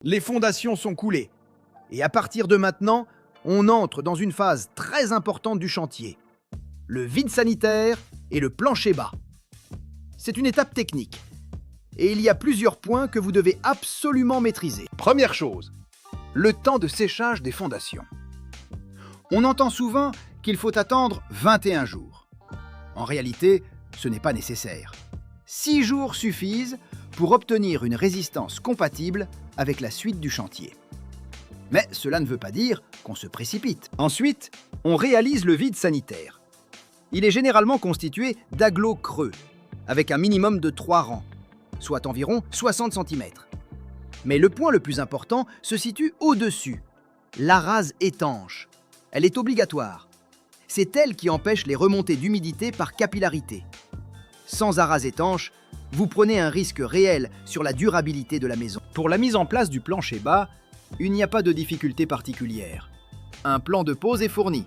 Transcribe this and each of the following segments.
Les fondations sont coulées. Et à partir de maintenant, on entre dans une phase très importante du chantier. Le vide sanitaire et le plancher bas. C'est une étape technique. Et il y a plusieurs points que vous devez absolument maîtriser. Première chose, le temps de séchage des fondations. On entend souvent qu'il faut attendre 21 jours. En réalité, ce n'est pas nécessaire. 6 jours suffisent pour obtenir une résistance compatible avec la suite du chantier. Mais cela ne veut pas dire qu'on se précipite. Ensuite, on réalise le vide sanitaire. Il est généralement constitué d'agglos creux, avec un minimum de 3 rangs, soit environ 60 cm. Mais le point le plus important se situe au-dessus, la rase étanche. Elle est obligatoire. C'est elle qui empêche les remontées d'humidité par capillarité. Sans arase étanche, vous prenez un risque réel sur la durabilité de la maison. Pour la mise en place du plancher bas, il n'y a pas de difficulté particulière. Un plan de pose est fourni.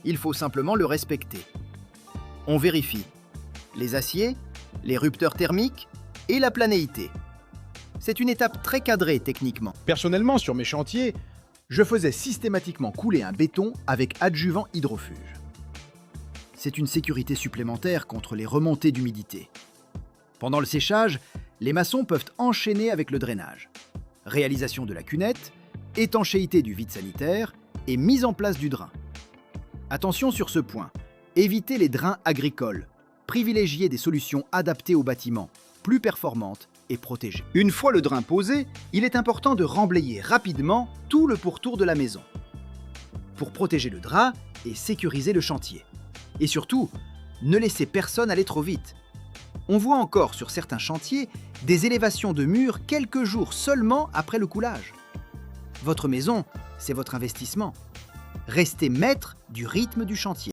Il faut simplement le respecter. On vérifie les aciers, les rupteurs thermiques et la planéité. C'est une étape très cadrée techniquement. Personnellement, sur mes chantiers, je faisais systématiquement couler un béton avec adjuvant hydrofuge. C'est une sécurité supplémentaire contre les remontées d'humidité. Pendant le séchage, les maçons peuvent enchaîner avec le drainage. Réalisation de la cunette, étanchéité du vide sanitaire et mise en place du drain. Attention sur ce point, évitez les drains agricoles. Privilégiez des solutions adaptées au bâtiment, plus performantes et protégées. Une fois le drain posé, il est important de remblayer rapidement tout le pourtour de la maison pour protéger le drap et sécuriser le chantier. Et surtout, ne laissez personne aller trop vite. On voit encore sur certains chantiers des élévations de murs quelques jours seulement après le coulage. Votre maison, c'est votre investissement. Restez maître du rythme du chantier.